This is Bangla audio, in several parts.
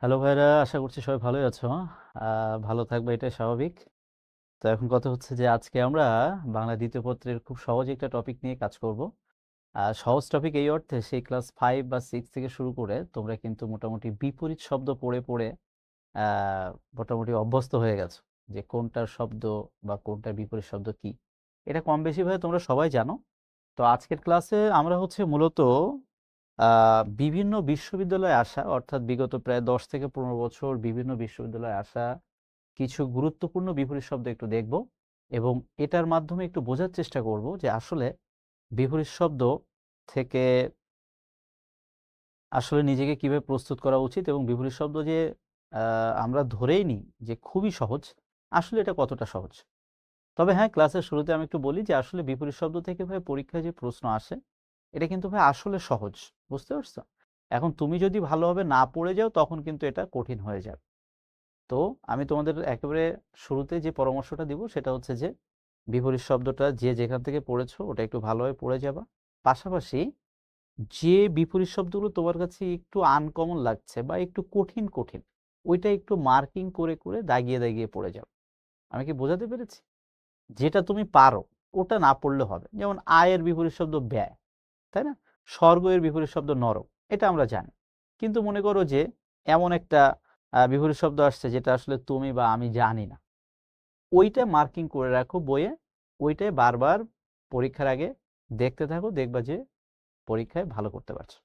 হ্যালো ভাইরা, আশা করছি সবাই ভালোই আছো। ভালো থাকবে এটাই স্বাভাবিক। তো এখন কথা হচ্ছে যে আজকে আমরা বাংলা দ্বিতীয় পত্রের খুব সহজ একটা টপিক নিয়ে কাজ করব। সহজ টপিক এই অর্থে সেই ক্লাস 5 বা 6 থেকে শুরু করে তোমরা কিন্তু মোটামুটি বিপরীত শব্দ পড়ে পড়ে আহ, মোটামুটি অভ্যস্ত হয়ে গেছো যে কোনটার শব্দ বা কোনটার বিপরীত শব্দ কি। এটা কম বেশি ভাবে তোমরা সবাই জানো। তো আজকের ক্লাসে আমরা হচ্ছে মূলত বিভিন্ন বিশ্ববিদ্যালয়ে আসা, অর্থাৎ বিগত প্রায় 10 থেকে 15 বছর বিভিন্ন বিশ্ববিদ্যালয়ে আসা কিছু গুরুত্বপূর্ণ বিপরীত শব্দ একটু দেখব, এবং এটার মাধ্যমে একটু বোঝার চেষ্টা করব যে আসলে বিপরীত শব্দ থেকে আসলে নিজেকে কিভাবে প্রস্তুত করা উচিত, এবং বিপরীত শব্দ যে আমরা ধরেই নিই যে খুবই সহজ, আসলে এটা কতটা সহজ। তবে হ্যাঁ, ক্লাসের শুরুতে আমি একটু বলি যে আসলে বিপরীত শব্দ থেকে ভাই পরীক্ষায় যে প্রশ্ন আসে এটা কিন্তু ভাই আসলে সহজ। বুঝতে পারছো? এখন তুমি যদি ভালোভাবে না পড়ে যাও তখন কিন্তু এটা কঠিন হয়ে যাবে। তো আমি তোমাদের একেবারে শুরুতে যে পরামর্শটা দিব সেটা হচ্ছে যে বিপরীত শব্দটা যে যেখান থেকে পড়েছো ওটা একটু ভালোভাবে পড়ে যাবা। পাশাপাশি যে বিপরীত শব্দগুলো তোমার কাছে একটু আনকমন লাগছে বা একটু কঠিন কঠিন, ওইটা একটু মার্কিং করে করে দাগিয়ে দাগিয়ে পড়ে যাও। আমি কি বোঝাতে পেরেছি? যেটা তুমি পারো ওটা না পড়লে হবে। যেমন আয়ের বিপরীত শব্দ ব্যয়, তাই না? স্বর্গ এর বিপরীত শব্দ নরক, এটা আমরা জানি। কিন্তু মনে করো যে এমন একটা বিপরীত শব্দ আসছে যেটা আসলে তুমি বা আমি জানি না, ওইটা মার্কিং করে রাখো বইয়ে। ওইটাই বারবার পরীক্ষার আগে দেখতে থাকো, দেখবা যে পরীক্ষায় ভালো করতে পারছো।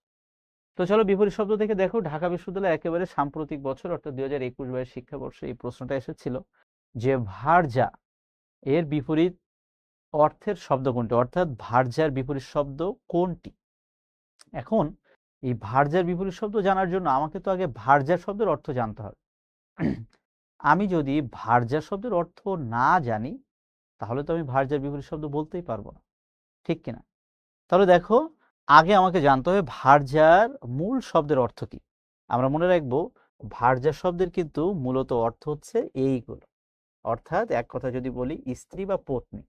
তো চলো বিপরীত শব্দ থেকে দেখো, ঢাকা বিশ্ববিদ্যালয়ে একেবারে সাম্প্রতিক বছর অর্থাৎ 2021-22 শিক্ষাবর্ষে এই প্রশ্নটা এসেছিল যে ভার্যা এর বিপরীত অর্থের শব্দ কোনটি, অর্থাৎ ভার্যার বিপরীত শব্দ কোনটি। এখন এই ভার্যার বিপরীত শব্দ জানার জন্য আমাকে তো আগে ভার্যা শব্দের অর্থ জানতে হবে। আমি যদি ভার্যা শব্দের অর্থ না জানি তাহলে তো আমি ভার্যার বিপরীত শব্দ বলতেই পারবো না, ঠিক কিনা? তাহলে দেখো, আগে আমাকে জানতে হবে ভার্যার মূল শব্দের অর্থ কি। আমরা মনে রাখবো ভার্যা শব্দের কিন্তু মূলত অর্থ হচ্ছে এইগুলো, অর্থাৎ এক কথা যদি বলি স্ত্রী বা পত্নী।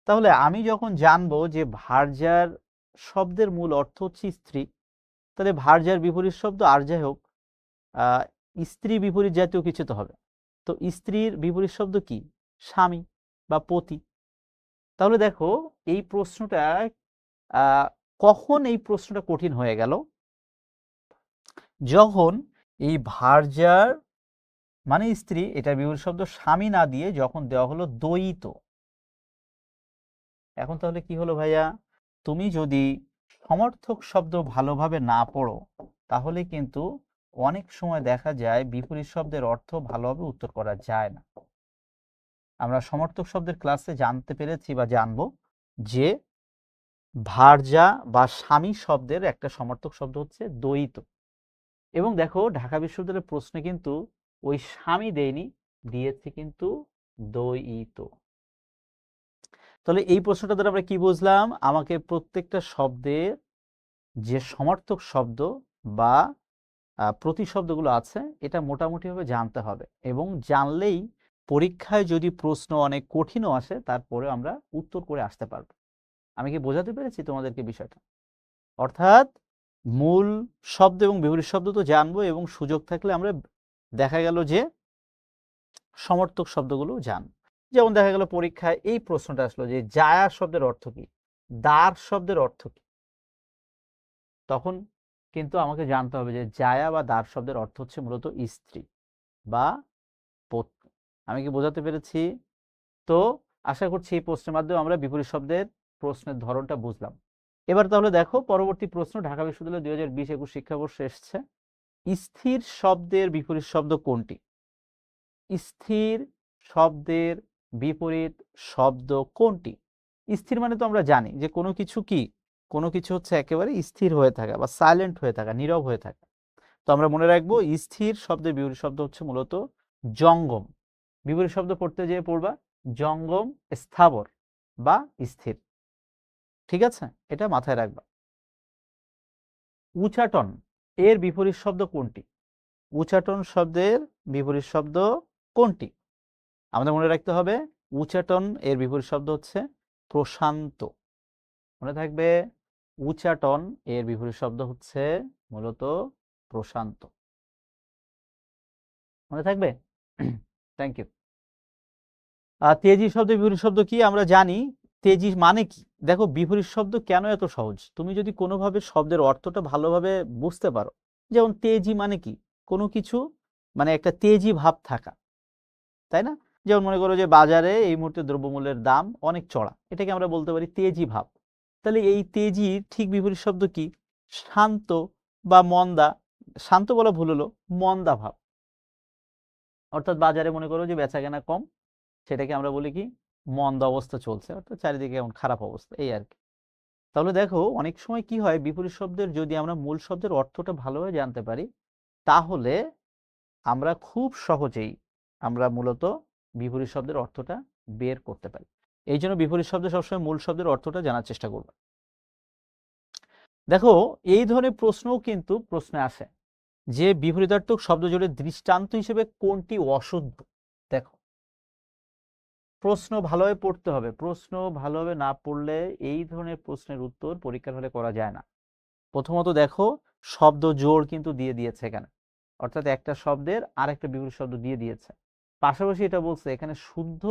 তাহলে আমি যখন জানবো যে ভার্যার শব্দের মূল অর্থ হচ্ছে স্ত্রী, তাহলে ভার্যার বিপরীত শব্দ আর যাই হোক আহ, স্ত্রী বিপরীত জাতীয় কিছু তো হবে। তো স্ত্রীর বিপরীত শব্দ কি? স্বামী বা পতি। তাহলে দেখো, এই প্রশ্নটা আহ, কখন এই প্রশ্নটা কঠিন হয়ে গেল, যখন এই ভার্যার মানে স্ত্রী এটার বিপরীত শব্দ স্বামী না দিয়ে যখন দেওয়া হলো দ্বৈত। এখন তাহলে কি হলো ভাইয়া, তুমি যদি সমর্থক শব্দ ভালোভাবে না পড়ো তাহলে কিন্তু অনেক সময় দেখা যায় বিপরীত শব্দের অর্থ ভালোভাবে উত্তর করা যায় না। আমরা সমর্থক শব্দের ক্লাসে জানতে পেরেছি বা জানবো যে ভার্যা বা স্বামী শব্দের একটা সমর্থক শব্দ হচ্ছে দ্বৈত। এবং দেখো ঢাকা বিশ্ববিদ্যালয়ের প্রশ্নে কিন্তু ওই স্বামী দেয়নি, দিয়েছে কিন্তু দ্বৈত। তাহলে এই প্রশ্নটা দ্বারা আমরা কি বুঝলাম, আমাকে প্রত্যেকটা শব্দের যে সমার্থক শব্দ বা প্রতিশব্দগুলো আছে এটা মোটামুটিভাবে জানতে হবে, এবং জানলেই পরীক্ষায় যদি প্রশ্ন অনেক কঠিনও আসে তারপরে আমরা উত্তর করে আসতে পারবো। আমি কি বোঝাতে পেরেছি তোমাদেরকে বিষয়টা? অর্থাৎ মূল শব্দ এবং বিপরীত শব্দ তো জানবো, এবং সুযোগ থাকলে আমরা দেখা গেল যে সমর্থক শব্দগুলো জানবো। যেমন দেখা গেল পরীক্ষায় এই প্রশ্নটা আসলো যে জায়া শব্দের অর্থ কি, দার শব্দের অর্থ কি। তখন কিন্তু আমাকে জানতে হবে যে জায়া বা দার শব্দের অর্থ হচ্ছে মূলত স্ত্রী বা পত্নী। আমি কি বোঝাতে পেরেছি? তো আশা করছি এই প্রশ্নের মাধ্যমে আমরা বিপরীত শব্দের প্রশ্নের ধরনটা বুঝলাম। এবার তাহলে দেখো পরবর্তী প্রশ্ন, ঢাকা বিশ্ববিদ্যালয় 2020-21 শিক্ষাবর্ষে এসছে স্থির শব্দের বিপরীত শব্দ কোনটি। স্থির শব্দের বিপরীত শব্দ কোনটি? স্থির মানে তো আমরা জানি যে কোনো কিছু কি, কোনো কিছু হচ্ছে একেবারে স্থির হয়ে থাকা বা সাইলেন্ট হয়ে থাকা, নীরব হয়ে থাকা। তো আমরা মনে রাখবো স্থির শব্দের বিপরীত শব্দ হচ্ছে মূলত জঙ্গম। বিপরীত শব্দ পড়তে যেয়ে পড়বা জঙ্গম, স্থাবর বা স্থির। ঠিক আছে, এটা মাথায় রাখবা। উচাটন এর বিপরীত শব্দ কোনটি? উচাটন শব্দের বিপরীত শব্দ কোনটি? আমাদের মনে রাখতে হবে উচাটন এর বিপরীত শব্দ হচ্ছে প্রশান্ত। মনে থাকবে, উচাটন এর বিপরীত শব্দ হচ্ছে মূলত প্রশান্ত। মনে থাকবে? Thank you. তেজি শব্দের বিপরীত শব্দ কি আমরা জানি। তেজি মানে কি? দেখো বিপরীত শব্দ কেন এত সহজ, তুমি যদি কোনোভাবে শব্দের অর্থটা ভালোভাবে বুঝতে পারো। যেমন তেজি মানে কি? কোনো কিছু মানে একটা তেজি ভাব থাকা, তাই না? যেমন মনে করো যে বাজারে এই মুহূর্তে দ্রব্যমূল্যের দাম অনেক চড়া, এটাকে আমরা বলতে পারি তেজি ভাব। তাহলে এই তেজির ঠিক বিপরীত শব্দ কি? শান্ত বা মন্দা। শান্ত বলা ভুল হলো, মন্দা ভাব। অর্থাৎ বাজারে মনে করো যে বেচাকেনা কম, সেটাকে আমরা বলি কি? মন্দা অবস্থা চলছে, অর্থাৎ চারিদিকে এমন খারাপ অবস্থা, এই আর কি। তাহলে দেখো অনেক সময় কি হয়, বিপরীত শব্দের যদি আমরা মূল শব্দের অর্থটা ভালোভাবে জানতে পারি, তাহলে আমরা খুব সহজেই আমরা মূলত বিপরীত শব্দের অর্থটা বের করতে পারি। এই জন্য বিপরীত শব্দে সবসময় মূল শব্দের অর্থটা জানার চেষ্টা করব। দেখো এই ধরনের প্রশ্নও কিন্তু প্রশ্নে আসে যে বিপরীতার্থক শব্দ জোড়ের দৃষ্টান্ত হিসেবে কোনটি অশুদ্ধ। দেখো প্রশ্ন ভালোভাবে পড়তে হবে, প্রশ্ন ভালোভাবে না পড়লে এই ধরনের প্রশ্নের উত্তর পরীক্ষার হলে করা যায় না। প্রথমত দেখো শব্দ জোড় কিন্তু দিয়ে দিয়েছে এখানে, অর্থাৎ একটা শব্দের আরেকটা বিপরীত শব্দ দিয়ে দিয়েছে। পাশাপাশি এটা বলছে এখানে শুদ্ধ,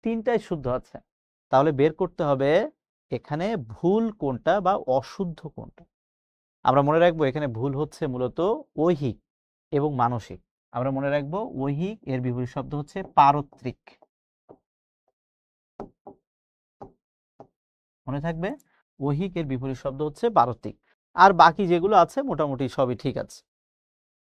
তিনটাই শুদ্ধ আছে। তাহলে বের করতে হবে এখানে ভুল কোনটা বা অশুদ্ধ কোনটা। আমরা মনে রাখবো এখানে ভুল হচ্ছে মূলত ঐহিক এবং মানসিক। আমরা মনে রাখবো ঐহিক এর বিপরীত শব্দ হচ্ছে পারত্রিক। মনে থাকবে ঐহিক এর বিপরীত শব্দ হচ্ছে পারত্রিক। আর বাকি যেগুলো আছে মোটামুটি সবই ঠিক আছে।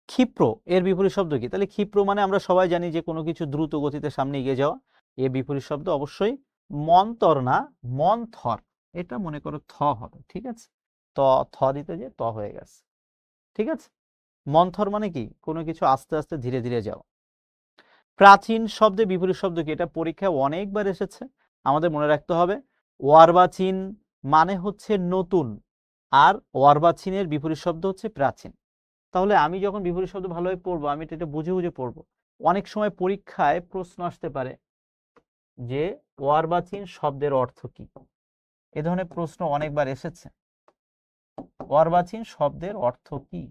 ক্ষিপ্র এর বিপরীত শব্দ কি? তাহলে ক্ষিপ্র মানে আমরা সবাই জানি যে কোনো কিছু দ্রুত গতিতে সামনে এগিয়ে যাওয়া। এর বিপরীত শব্দ অবশ্যই মন্তর না, মন্থর। এটা মনে করো থ হবে, ঠিক আছে? থ দিতে যে ত হয়ে গেছে, ঠিক আছে? মন্থর মানে কি? কোনো কিছু আস্তে আস্তে ধীরে ধীরে যাওয়া। প্রাচীন শব্দের বিপরীত শব্দ কি? এটা পরীক্ষায় অনেকবার এসেছে, আমাদের মনে রাখতে হবে। অর্বাচীন মানে হচ্ছে নতুন, আর অর্বাচীনের বিপরীত শব্দ হচ্ছে প্রাচীন। তাহলে আমি যখন বিপরীত শব্দ ভালোভাবে পড়বো, আমি এটা বুঝে বুঝে পড়বো। অনেক সময় পরীক্ষায় প্রশ্ন আসতে পারে যে অর্বাচীন শব্দের অর্থ কি? এ ধরনের প্রশ্ন অনেকবার এসেছে। অর্বাচীন শব্দের অর্থ কি?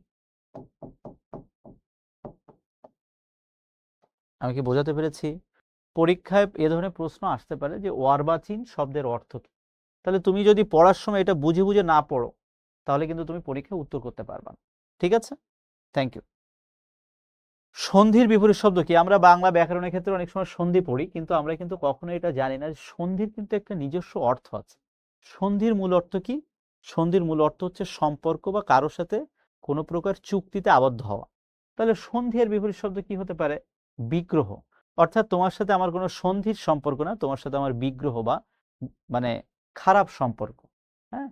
আমি কি বোঝাতে পেরেছি? পরীক্ষায় এ ধরনের প্রশ্ন আসতে পারে যে অর্বাচীন শব্দের অর্থ কি। তাহলে তুমি যদি পড়ার সময় এটা বুঝে বুঝে না পড়ো, তাহলে কিন্তু তুমি পরীক্ষায় উত্তর করতে পারবা না, ঠিক আছে? Thank you. সন্ধির বিপরীত শব্দ কি? আমরা বাংলা ব্যাকরণের ক্ষেত্রে অনেক সময় সন্ধি পড়ি, কিন্তু আমরা কিন্তু কখনো এটা জানি না সন্ধির কিন্তু একটা নিজস্ব অর্থ আছে। সন্ধির মূল অর্থ কি? সন্ধির মূল অর্থ হচ্ছে সম্পর্ক বা কারোর সাথে কোনো প্রকার চুক্তিতে আবদ্ধ হওয়া। তাহলে সন্ধি এর বিপরীত শব্দ কি হতে পারে? বিগ্রহ। অর্থাৎ তোমার সাথে আমার কোনো সন্ধির সম্পর্ক না, তোমার সাথে আমার বিগ্রহ বা মানে খারাপ সম্পর্ক। হ্যাঁ,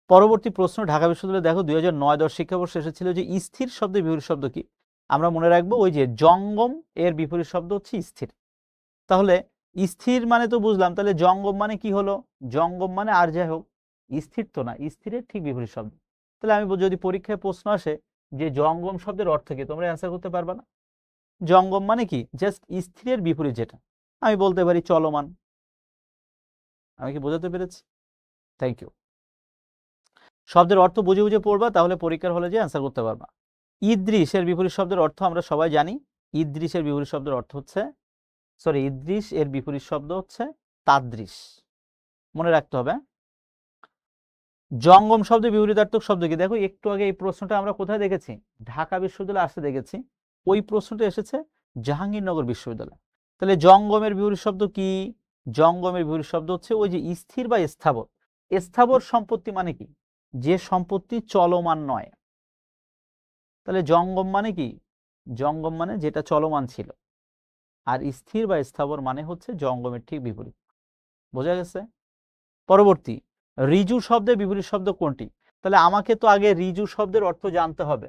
পরবর্তী প্রশ্ন ঢাকা বিশ্ববিদ্যালয়ে দেখো 2009-10 শিক্ষাবর্ষে এসেছিল যে স্থির শব্দের বিপরীত শব্দ কি? আমরা মনে রাখবো ওই যে জঙ্গম এর বিপরীত শব্দ হচ্ছে স্থির। তাহলে স্থির মানে তো বুঝলাম, তাহলে জঙ্গম মানে কি হলো? জঙ্গম মানে আর যাই হোক, স্থির তো না, স্থিরের ঠিক বিপরীত শব্দ। তাহলে আমি যদি পরীক্ষায় প্রশ্ন আসে যে জঙ্গম শব্দের অর্থ কি, তোমরা অ্যান্সার করতে পারবে না। জঙ্গম মানে কি? জাস্ট স্থিরের বিপরীত যেটা, আমি বলতে পারি চলমান। আমি কি বোঝাতে পেরেছি? Thank you. শব্দের অর্থ বুঝে বুঝে পড়বা, তাহলে পরীক্ষার হলে যে অ্যান্সার করতে পারবা। ইদ্রিস এর বিপরীত শব্দের অর্থ আমরা সবাই জানি। ইদ্রিস এর বিপরীত শব্দের অর্থ হচ্ছে, ইদ্রিস এর বিপরীত শব্দ হচ্ছে তাদৃশ। মনে রাখতে হবে। জঙ্গম শব্দের বিপরীতার্থক শব্দ কি? দেখো একটু আগে এই প্রশ্নটা আমরা কোথায় দেখেছি? ঢাকা বিশ্ববিদ্যালয়ে আসতে দেখেছি। ওই প্রশ্নটা এসেছে জাহাঙ্গীরনগর বিশ্ববিদ্যালয়। তাহলে জঙ্গমের বিপরীত শব্দ কি? জঙ্গমের বিপরীত শব্দ হচ্ছে ওই যে স্থির বা স্থাবর। স্থাবর সম্পত্তি মানে কি? যে সম্পত্তি চলমান নয়। তাহলে জঙ্গম মানে কি? জঙ্গম মানে যেটা চলমান ছিল। আর স্থির বা স্থাবর মানে হচ্ছে জঙ্গমের ঠিক বিপরীত। বোঝা গেছে? পরবর্তী, ঋজু শব্দের বিপরীত শব্দ কোনটি? তাহলে আমাকে তো আগে ঋজু শব্দের অর্থ জানতে হবে।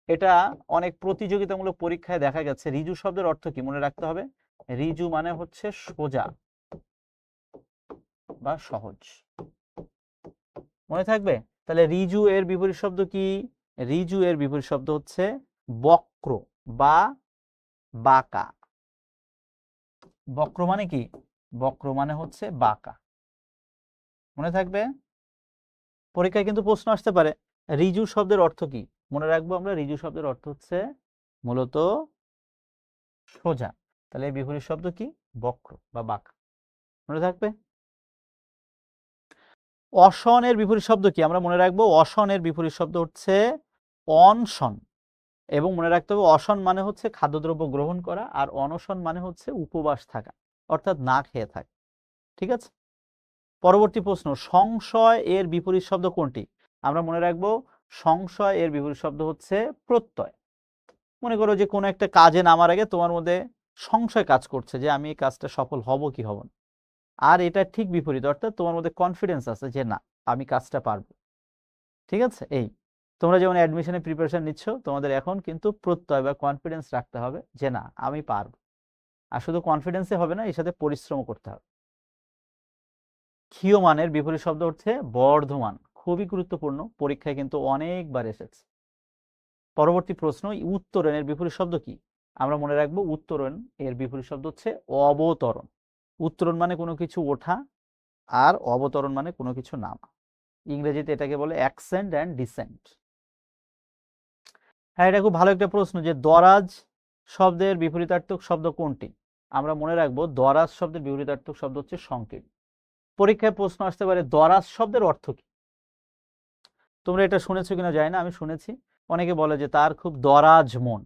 এটা অনেক প্রতিযোগিতামূলক পরীক্ষায় দেখা গেছে। ঋজু শব্দের অর্থ কি মনে রাখতে হবে? ঋজু মানে হচ্ছে সোজা বা সহজ। মনে থাকবে? তাহলে ঋজু এর বিপরীত শব্দ কি? ঋজু এর বিপরীত শব্দ হচ্ছে বক্র বা বাঁকা। বক্র মানে কি? বক্র মানে হচ্ছে বাঁকা। মনে থাকবে? পরীক্ষায় কিন্তু প্রশ্ন আসতে পারে ঋজু শব্দের অর্থ কি? মনে রাখবো আমরা ঋজু শব্দের অর্থ হচ্ছে মূলত সোজা। তাহলে এর বিপরীত শব্দ কি? বক্র বা বাঁকা। মনে থাকবে। অসনের বিপরীত শব্দ কি? আমরা মনে রাখবো অসনের বিপরীত শব্দ হচ্ছে অনশন। এবং মনে রাখতে হবে অসন মানে হচ্ছে খাদ্যদ্রব্য গ্রহণ করা, আর অনশন মানে হচ্ছে উপবাস থাকা, অর্থাৎ না খেয়ে থাকা। ঠিক আছে। পরবর্তী প্রশ্ন, সংশয় এর বিপরীত শব্দ কোনটি? আমরা মনে রাখবো সংশয় এর বিপরীত শব্দ হচ্ছে প্রত্যয়। মনে করো যে কোনো একটা কাজে নামার আগে তোমার মধ্যে সংশয় কাজ করছে যে আমি এই কাজটা সফল হব কি হব না, আর এটা ঠিক বিপরীত, অর্থাৎ তোমার মধ্যে কনফিডেন্স আছে যে না আমি কাজটা পারবো। ঠিক আছে। এই তোমরা যেমন অ্যাডমিশনে প্রিপারেশন নিচ্ছ, তোমাদের এখন কিন্তু প্রত্যয় বা কনফিডেন্স রাখতে হবে যে না আমি পারবো। আর শুধু কনফিডেন্সে হবে না, এর সাথে পরিশ্রম করতে হবে। ক্ষীয়মানের বিপরীত শব্দ হচ্ছে বর্ধমান। খুবই গুরুত্বপূর্ণ, পরীক্ষায় কিন্তু অনেকবার এসেছে। পরবর্তী প্রশ্ন, উত্তরণের বিপরীত শব্দ কি? আমরা মনে রাখবো উত্তরণ এর বিপরীত শব্দ হচ্ছে অবতরণ। উত্তরণ মানে কোনো কিছু ওঠা, আর অবতরণ মানে কোনো কিছু নামা। ইংরেজিতে এটাকে বলে অ্যাকসেন্ট অ্যান্ড ডিসেন্ট। হ্যাঁ, এটা খুব ভালো একটা প্রশ্ন যে দরাজ শব্দের বিপরীতার্থক শব্দ কোনটি? আমরা মনে রাখবো দরাজ শব্দের বিপরীতার্থক শব্দ হচ্ছে সংকীর্ণ। পরীক্ষায় প্রশ্ন আসতে পারে দরাজ শব্দের অর্থ কি? তোমরা এটা শুনেছো কিনা জানি না, আমি শুনেছি অনেকে বলে যে তার খুব দরাজ মন।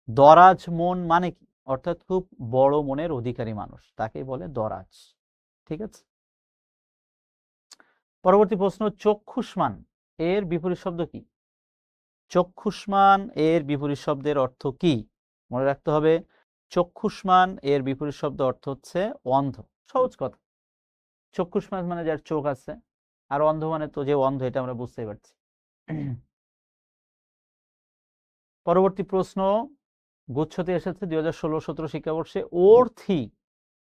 দরাজ মন মানে কি? অর্থাৎ খুব বড় মনের অধিকারী মানুষ, তাকেই বলে দরাজ। ঠিক আছে। পরবর্তী প্রশ্ন, চক্ষুষ্মান এর বিপরীত শব্দ কি? চক্ষুষ্মান এর বিপরীত শব্দের অর্থ কি? মনে রাখতে হবে চক্ষুষ্মান এর বিপরীত শব্দ অর্থ হচ্ছে অন্ধ। সহজ কথা, চক্ষুষ্মান মানে যার চোখ আছে, আর অন্ধ মানে তো যে অন্ধ, এটা আমরা বুঝতেই পারছি। পরবর্তী প্রশ্ন, গুচ্ছতে এসেছে 2016-17 শিক্ষাবর্ষে অর্থী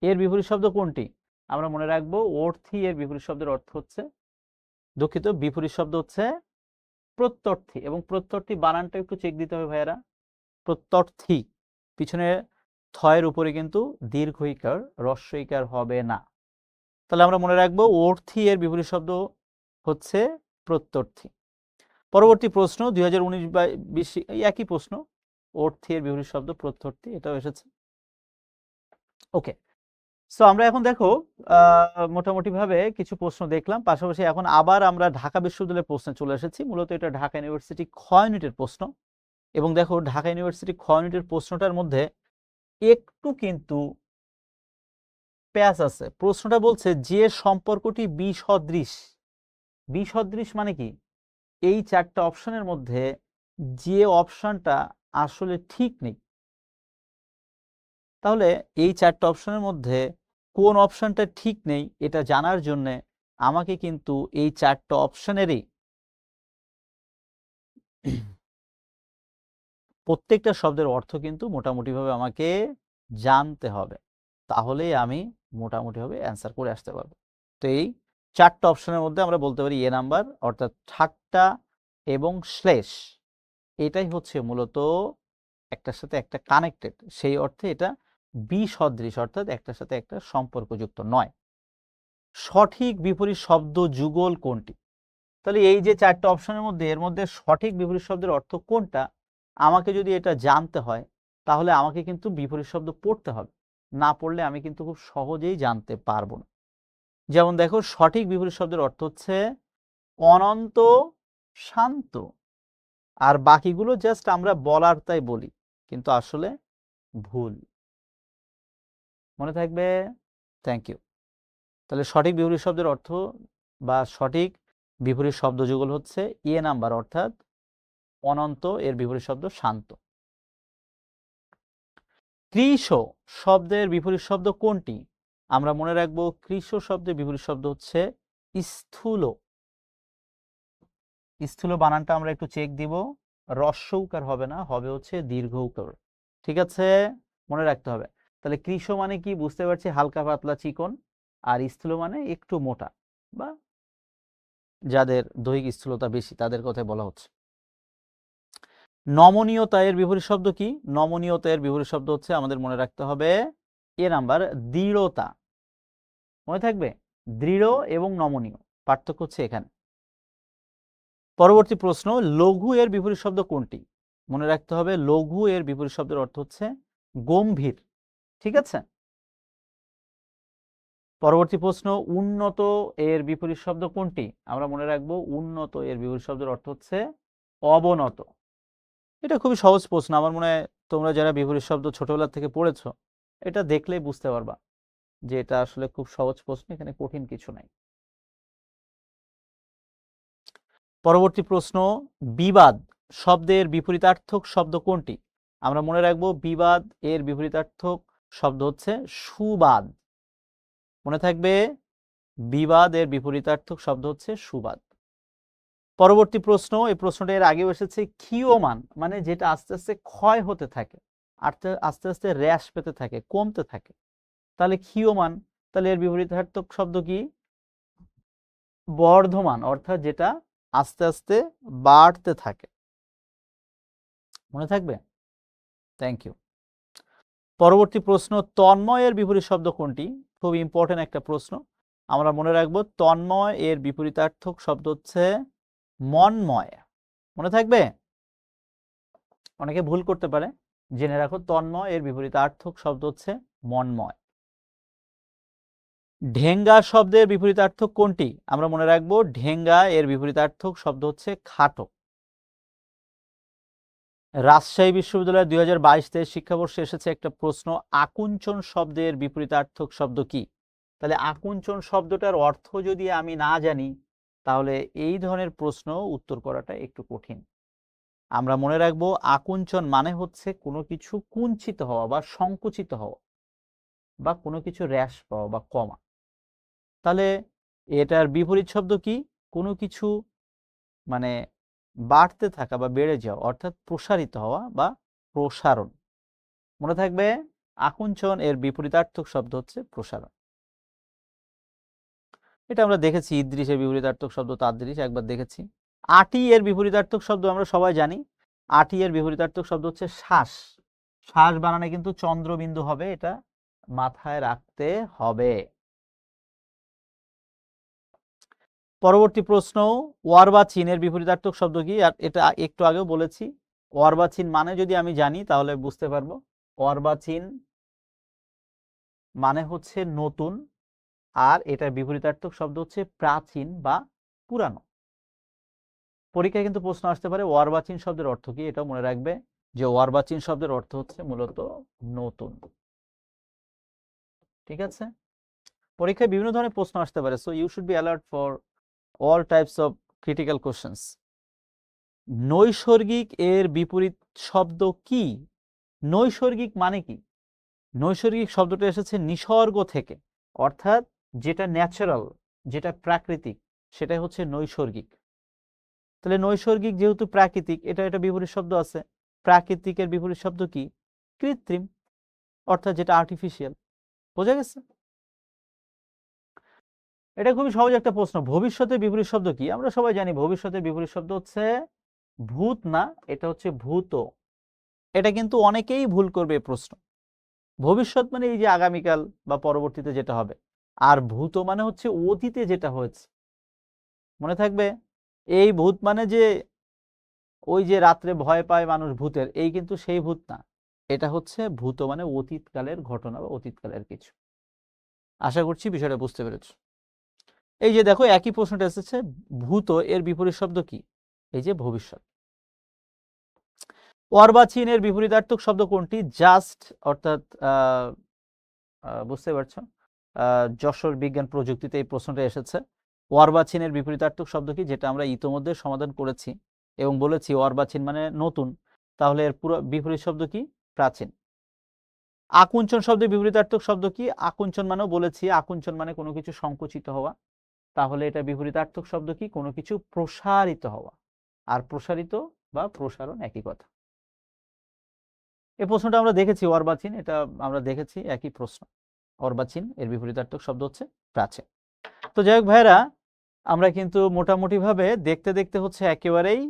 এর বিপরীত শব্দ কোনটি? আমরা মনে রাখবো অর্থী এর বিপরীত শব্দের অর্থ হচ্ছে, দুঃখিত, বিপরীত শব্দ হচ্ছে প্রত্যর্থী। এবং প্রত্যর্থী বানানটা একটু চেক দিতে হবে ভাইয়েরা। প্রত্যর্থী পিছনে থয়ের উপরে কিন্তু দীর্ঘ ইকার, হ্রস্ব ইকার হবে না। তাহলে আমরা মনে রাখবো অর্থী এর বিপরীত শব্দ হচ্ছে প্রত্যর্থী। পরবর্তী প্রশ্ন 2019-20 একই প্রশ্ন, অর্থী এর বিপরীত শব্দ প্রত্যর্থী, এটাও এসেছে। ওকে, সো আমরা এখন দেখো মোটামুটি ভাবে কিছু প্রশ্ন দেখলাম, পাশাপাশি এখন আবার আমরা ঢাকা বিশ্ববিদ্যালয়ের প্রশ্নে চলে এসেছি। মূলত এটা ঢাকা ইউনিভার্সিটি খ ইউনিটের প্রশ্ন। এবং দেখো ঢাকা ইউনিভার্সিটি খ ইউনিটের প্রশ্নটার মধ্যে একটু কিন্তু প্যাচ আছে। প্রশ্নটা বলছে যে সম্পর্কটি বিসদৃশ। বিসদৃশ মানে কি? এই চারটা অপশনের মধ্যে যে অপশনটা আসলে ঠিক নেই। তাহলে এই চারটা অপশনের মধ্যে কোন অপশনটা ঠিক নেই এটা জানার জন্য আমাকে কিন্তু এই চারটা অপশনেরই প্রত্যেকটা শব্দের অর্থ কিন্তু মোটামুটিভাবে আমাকে জানতে হবে, তাহলেই আমি মোটামুটিভাবে অ্যান্সার করে আসতে পারবো। তো এই চারটা অপশনের মধ্যে আমরা বলতে পারি এ নাম্বার, অর্থাৎ ঠাট্টা এবং শ্লেষ, এটাই হচ্ছে মূলত একটার সাথে একটা কানেক্টেড, সেই অর্থে এটা বিসদৃশ, অর্থাৎ একটার সাথে একটা সম্পর্কযুক্ত নয়। সঠিক বিপরীত শব্দ যুগল কোনটি? তাহলে এই যে চারটা অপশনের মধ্যে এর মধ্যে সঠিক বিপরীত শব্দের অর্থ কোনটা আমাকে যদি এটা জানতে হয়, তাহলে আমাকে কিন্তু বিপরীত শব্দ পড়তে হবে, না পড়লে আমি কিন্তু খুব সহজেই জানতে পারবো না। যেমন দেখো সঠিক বিপরীত শব্দের অর্থ হচ্ছে অনন্ত শান্ত, আর বাকিগুলো জাস্ট আমরা বলার তাই বলি, কিন্তু আসলে ভুল। মনে থাকবে। Thank you. তাহলে সঠিক বিপরীত শব্দের অর্থ বা সঠিক বিপরীত শব্দ যুগল হচ্ছে এ নাম্বার, অর্থাৎ অনন্ত এর বিপরীত শব্দ শান্ত। কৃশ শব্দের বিপরীত শব্দ কোনটি? আমরা মনে রাখবো কৃশ শব্দের বিপরীত শব্দ হচ্ছে স্থূল। স্থূল বানানটা আমরা একটু চেক দিব, হ্রস্ব উকার হবে না, হবে হচ্ছে দীর্ঘ উকার। ঠিক আছে, মনে রাখতে হবে। তাহলে কৃশ মানে কি বুঝতে পারছি, হালকা পাতলা চিকন, আর স্থূল মানে একটু মোটা বা যাদের দৈহিক স্থূলতা বেশি তাদের কথাই বলা হচ্ছে। নমনীয়তা এর বিপরীত শব্দ কি? নমনীয়তা এর বিপরীত শব্দ হচ্ছে আমাদের মনে রাখতে হবে এ নাম্বার, দৃঢ়তা। মনে থাকবে, দৃঢ় এবং নমনীয় পার্থক্য হচ্ছে এখানে। পরবর্তী প্রশ্ন, লঘু এর বিপরীত শব্দ কোনটি? মনে রাখতে হবে লঘু এর বিপরীত শব্দের অর্থ হচ্ছে গম্ভীর। ঠিক আছে। পরবর্তী প্রশ্ন, উন্নত এর বিপরীত শব্দ কোনটি? আমরা মনে রাখবো উন্নত এর বিপরীত শব্দের অর্থ হচ্ছে অবনত। এটা খুবই সহজ প্রশ্ন। আমার মনে হয় তোমরা যারা বিপরীত শব্দ ছোটবেলা থেকে পড়েছো, এটা দেখলেই বুঝতে পারবা যে এটা আসলে খুব সহজ প্রশ্ন, এখানে কঠিন কিছু নাই। পরবর্তী প্রশ্ন, বিবাদ শব্দের বিপরীতার্থক শব্দ কোনটি? আমরা মনে রাখবো বিবাদ এর বিপরীতার্থক শব্দ হচ্ছে সুবাদ। মনে থাকবে বিবাদ এর বিপরীতার্থক শব্দ হচ্ছে সুবাদ। পরবর্তী প্রশ্ন, এই প্রশ্নটা এর আগেও এসেছে, ক্ষীয়মান মানে যেটা আস্তে আস্তে ক্ষয় হতে থাকে, আস্তে আস্তে হ্রাস পেতে থাকে, কমতে থাকে। তাহলে ক্ষীয়মান, তাহলে এর বিপরীতার্থক শব্দ কি? বর্ধমান, অর্থাৎ যেটা আস্তে আস্তে বাড়তে থাকে। মনে থাকবে? Thank you. পরবর্তী প্রশ্ন, তন্ময় এর বিপরীত শব্দ কোনটি? খুব ইম্পর্টেন্ট একটা প্রশ্ন। আমরা মনে রাখবো তন্ময় এর বিপরীতার্থক শব্দ হচ্ছে মন্ময়। মনে থাকবে? অনেকে ভুল করতে পারে, জেনে রাখো তন্ময় এর বিপরীতার্থক শব্দ হচ্ছে মন্ময়। ঢেঙ্গা শব্দের বিপরীতার্থক কোনটি? আমরা মনে রাখবো ঢেঙ্গা এর বিপরীতার্থক শব্দ হচ্ছে খাটো। রাজশাহী বিশ্ববিদ্যালয়ের 2022-23 শিক্ষাবর্ষে এসেছে একটা প্রশ্ন, আকুঞ্চন শব্দের বিপরীতার্থক শব্দ কি? তাহলে আকুঞ্চন শব্দটার অর্থ যদি আমি না জানি, তাহলে এই ধরনের প্রশ্ন উত্তর করাটা একটু কঠিন। আমরা মনে রাখবো আকুঞ্চন মানে হচ্ছে কোনো কিছু কুঞ্চিত হওয়া বা সংকুচিত হওয়া, বা কোনো কিছু হ্রাস পাওয়া বা কমা। তাহলে এটার বিপরীত শব্দ কি? কোনো কিছু মানে বাড়তে থাকা বা বেড়ে যাওয়া, অর্থাৎ প্রসারিত হওয়া বা প্রসারণ। মনে থাকবে আকুঞ্চন এর বিপরীতার্থক শব্দ হচ্ছে প্রসারণ। এটা আমরা দেখেছি, ইদ্রিসের বিপরীতার্থক শব্দ তাদৃশ একবার দেখেছি। আটি এর বিপরীতার্থক শব্দ আমরা সবাই জানি। আটি এর বিপরীতার্থক শব্দ হচ্ছে শ্বাস। শ্বাস বানানে কিন্তু চন্দ্রবিন্দু হবে, এটা মাথায় রাখতে হবে। পরবর্তী প্রশ্ন, অর্বাচীন এর বিপরীতার্থক শব্দ কি? আর এটা একটু আগেও বলেছি। অর্বাচীন মানে যদি আমি জানি তাহলে বুঝতে পারবো। অর্বাচীন মানে হচ্ছে নতুন, আর এটার বিপরীতার্থক শব্দ হচ্ছে প্রাচীন বা পুরানো। পরীক্ষায় কিন্তু প্রশ্ন আসতে পারে অর্বাচীন শব্দের অর্থ কি? এটাও মনে রাখবে যে অর্বাচীন শব্দের অর্থ হচ্ছে মূলত নতুন। ঠিক আছে। পরীক্ষায় বিভিন্ন ধরনের প্রশ্ন আসতে পারে, so you should be alert for all types of critical questions. নৈসর্গিক এর বিপরীত শব্দ কি? নৈসর্গিক মানে কি? নৈসর্গিক শব্দটা এসেছে নিসর্গ থেকে, অর্থাৎ যেটা ন্যাচারাল, যেটা প্রাকৃতিক, সেটাই হচ্ছে নৈসর্গিক। তাহলে নৈসর্গিক যেহেতু প্রাকৃতিক, এটা বিপরীত শব্দ আছে। প্রাকৃতিকের বিপরীত শব্দ কি? কৃত্রিম, অর্থাৎ যেটা আর্টিফিশিয়াল। বোঝা গেছে? এটা খুবই সহজ একটা প্রশ্ন। ভবিষ্যতের বিপরীত শব্দ কি? আমরা সবাই জানি ভবিষ্যতের বিপরীত শব্দ হচ্ছে ভূত না, এটা হচ্ছে ভূত। এটা কিন্তু অনেকেই ভুল করবে প্রশ্ন। ভবিষ্যৎ মানে এই যে আগামীকাল বা পরবর্তীতে যেটা হবে, আর ভূত মানে হচ্ছে অতীতে যেটা হয়েছে। মনে থাকবে, এই ভূত মানে যে ওই যে রাত্রে ভয় পায় মানুষ ভূতের, এই কিন্তু সেই ভূত না। এটা হচ্ছে ভূত মানে অতীতকালের ঘটনা বা অতীতকালের কিছু। আশা করছি বিষয়টা বুঝতে পেরেছ। এই যে দেখো একই প্রশ্নটা এসেছে, ভূত এর বিপরীত শব্দ কি? এই যে ভবিষ্যৎ। অর্বাচীন এর বিপরীতার্থক শব্দ কোনটি? জাস্ট, অর্থাৎ বুঝতে পারছো, যশোর বিজ্ঞান প্রযুক্তিতে এই প্রশ্নটা এসেছে। অর্বাচীনের বিপরীতার্থক শব্দ কি? যেটা আমরা ইতোমধ্যে সমাধান করেছি এবং বলেছি অর্বাচীন মানে নতুন, তাহলে এর পুরো বিপরীত শব্দ কি? প্রাচীন। আকুঞ্চন শব্দের বিপরীতার্থক শব্দ কি? আকুঞ্চন মানেও বলেছি, আকুঞ্চন মানে কোনো কিছু সংকুচিত হওয়া, তাহলে এটা বিপরীতার্থক শব্দ কি? কোনো কিছু প্রসারিত হওয়া। আর প্রসারিত বা প্রসারণ একই কথা। এই প্রশ্নটা আমরা দেখেছি, অর্বাচীন, এটা আমরা দেখেছি একই প্রশ্ন। অর্বাচীন এর বিপরীতার্থক শব্দ হচ্ছে প্রাচীন। তো যাই হোক ভাইরা, আমরা কিন্তু মোটামুটি ভাবে দেখতে দেখতে হচ্ছে একেবারেই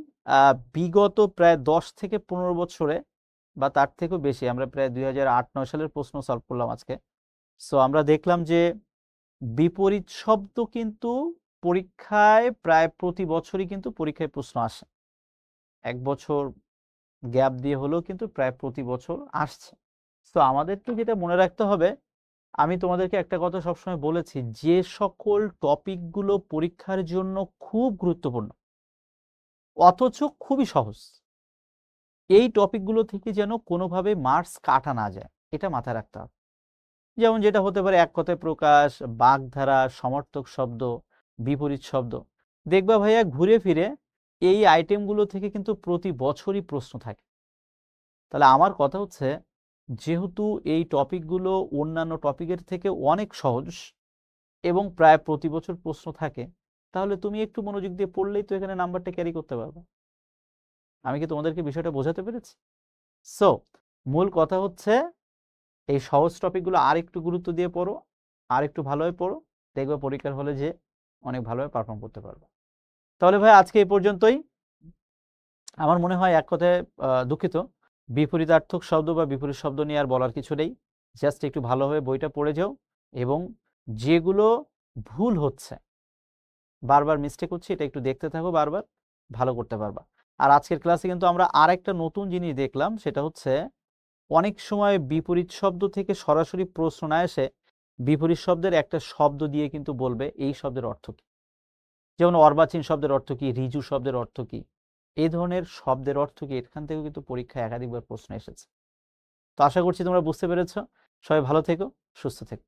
বিগত প্রায় 10 থেকে 15 বছরে বা তার থেকেও বেশি, আমরা প্রায় 2008-9 সালের প্রশ্ন সলভ করলাম আজকে। সো আমরা দেখলাম যে বিপরীত শব্দ কিন্তু পরীক্ষায় প্রায় প্রতি বছরই কিন্তু পরীক্ষায় প্রশ্ন আসে। ১ বছর গ্যাপ দিয়ে হলেও কিন্তু প্রায় প্রতি বছর আসছে। তো আমাদেরকে যেটা মনে রাখতে হবে, আমি তোমাদেরকে একটা কথা সবসময় বলেছি, যে সকল টপিকগুলো পরীক্ষার জন্য খুব গুরুত্বপূর্ণ অথচ খুবই সহজ, এই টপিকগুলো থেকে যেন কোনোভাবে মার্কস কাটা না যায়, এটা মাথায় রাখতে হবে। যেমন যেটা হতে পারে এক কথায় প্রকাশ, বাগধারা, সমার্থক শব্দ, বিপরীত শব্দ। দেখবা ভাইয়া ঘুরে ফিরে এই আইটেমগুলো থেকে কিন্তু প্রতি বছরই প্রশ্ন থাকে। তাহলে আমার কথা হচ্ছে, যেহেতু এই টপিকগুলো অন্যান্য টপিকের থেকে অনেক সহজ এবং প্রায় প্রতি বছর প্রশ্ন থাকে, তাহলে তুমি একটু মনোযোগ দিয়ে পড়লেই তো এখানে নাম্বারটা ক্যারি করতে পারবে। আমি কি তোমাদেরকে বিষয়টা বোঝাতে পেরেছি? সো মূল কথা হচ্ছে, এই সহজ টপিকগুলো আর একটু গুরুত্ব দিয়ে পড়ো, আর একটু ভালোভাবে পড়ো, দেখবে পরীক্ষার হলে যে অনেক ভালোভাবে পারফর্ম করতে পারবে। তাহলে ভাই আজকে এই পর্যন্তই। আমার মনে হয় এক কথায় দুঃখিত, বিপরীতার্থক শব্দ বা বিপরীত শব্দ নিয়ে আর বলার কিছু নেই। জাস্ট একটু ভালোভাবে বইটা পড়ে যাও এবং যেগুলো ভুল হচ্ছে, বারবার মিস্টেক হচ্ছে, এটা একটু দেখতে থাকো, বারবার ভালো করতে পারবা। আর আজকের ক্লাসে কিন্তু আমরা আরেকটা নতুন জিনিস দেখলাম, সেটা হচ্ছে অনেক সময় বিপরীত শব্দ থেকে সরাসরি প্রশ্ন না এসে বিপরীত শব্দের একটা শব্দ দিয়ে কিন্তু বলবে এই শব্দের অর্থ কি। যেমন অর্বাচীন শব্দের অর্থ কি, ঋজু শব্দের অর্থ কি, এই ধরনের শব্দের অর্থ কি, এখান থেকেও কিন্তু পরীক্ষায় একাধিকবার প্রশ্ন এসেছে। তো আশা করছি তোমরা বুঝতে পেরেছ। সবাই ভালো থেকো, সুস্থ থেকো।